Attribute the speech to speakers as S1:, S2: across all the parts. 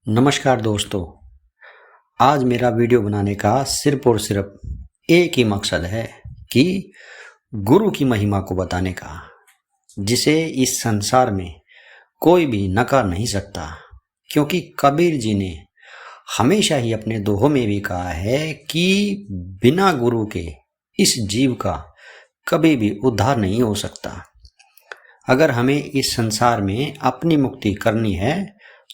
S1: नमस्कार दोस्तों। आज मेरा वीडियो बनाने का सिर्फ और सिर्फ एक ही मकसद है कि गुरु की महिमा को बताने का, जिसे इस संसार में कोई भी नकार नहीं सकता। क्योंकि कबीर जी ने हमेशा ही अपने दोहों में भी कहा है कि बिना गुरु के इस जीव का कभी भी उद्धार नहीं हो सकता। अगर हमें इस संसार में अपनी मुक्ति करनी है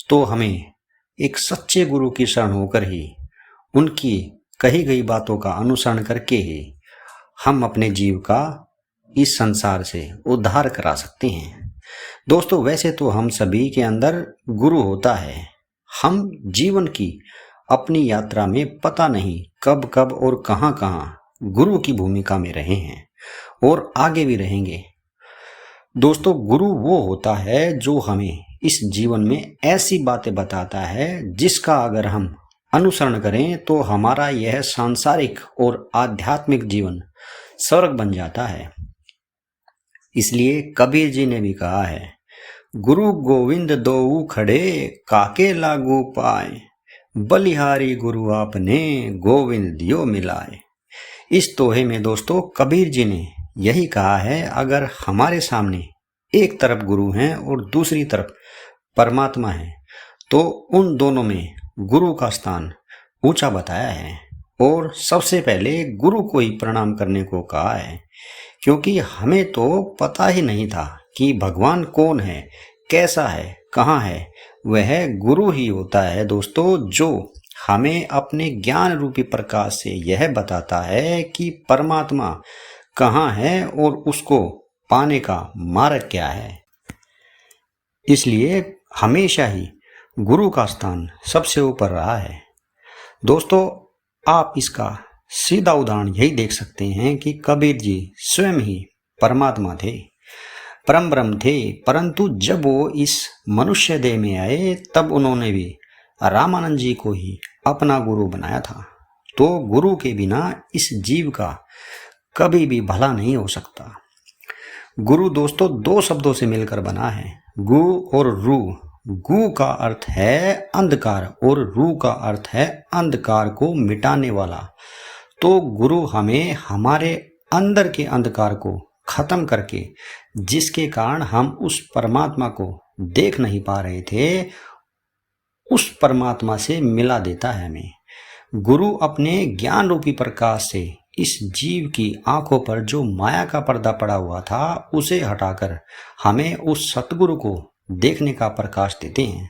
S1: तो हमें एक सच्चे गुरु की शरण होकर ही उनकी कही गई बातों का अनुसरण करके ही हम अपने जीव का इस संसार से उद्धार करा सकते हैं। दोस्तों, वैसे तो हम सभी के अंदर गुरु होता है। हम जीवन की अपनी यात्रा में पता नहीं कब कब और कहां कहां गुरु की भूमिका में रहे हैं और आगे भी रहेंगे। दोस्तों, गुरु वो होता है जो हमें इस जीवन में ऐसी बातें बताता है जिसका अगर हम अनुसरण करें तो हमारा यह सांसारिक और आध्यात्मिक जीवन स्वर्ग बन जाता है। इसलिए कबीर जी ने भी कहा है, गुरु गोविंद दोऊ खड़े काके लागू पाए, बलिहारी गुरु आपने गोविंद दियो मिलाए। इस दोहे में दोस्तों कबीर जी ने यही कहा है, अगर हमारे सामने एक तरफ गुरु हैं और दूसरी तरफ परमात्मा है तो उन दोनों में गुरु का स्थान ऊंचा बताया है और सबसे पहले गुरु को ही प्रणाम करने को कहा है। क्योंकि हमें तो पता ही नहीं था कि भगवान कौन है, कैसा है, कहाँ है। वह गुरु ही होता है दोस्तों, जो हमें अपने ज्ञान रूपी प्रकाश से यह बताता है कि परमात्मा कहाँ है और उसको पाने का मार्ग क्या है। इसलिए हमेशा ही गुरु का स्थान सबसे ऊपर रहा है। दोस्तों, आप इसका सीधा उदाहरण यही देख सकते हैं कि कबीर जी स्वयं ही परमात्मा थे, परम ब्रह्म थे, परंतु जब वो इस मनुष्य देह में आए तब उन्होंने भी रामानंद जी को ही अपना गुरु बनाया था। तो गुरु के बिना इस जीव का कभी भी भला नहीं हो सकता। गुरु दोस्तों दो शब्दों से मिलकर बना है, गु और रू। गु का अर्थ है अंधकार और रू का अर्थ है अंधकार को मिटाने वाला। तो गुरु हमें हमारे अंदर के अंधकार को खत्म करके, जिसके कारण हम उस परमात्मा को देख नहीं पा रहे थे, उस परमात्मा से मिला देता है हमें। गुरु अपने ज्ञान रूपी प्रकाश से इस जीव की आंखों पर जो माया का पर्दा पड़ा हुआ था उसे हटाकर हमें उस सतगुरु को देखने का प्रकाश देते हैं।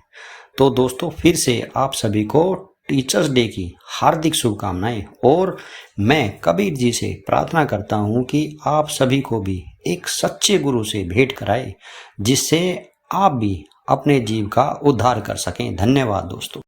S1: तो दोस्तों, फिर से आप सभी को टीचर्स डे की हार्दिक शुभकामनाएं और मैं कबीर जी से प्रार्थना करता हूं कि आप सभी को भी एक सच्चे गुरु से भेंट कराए, जिससे आप भी अपने जीव का उद्धार कर सकें। धन्यवाद दोस्तों।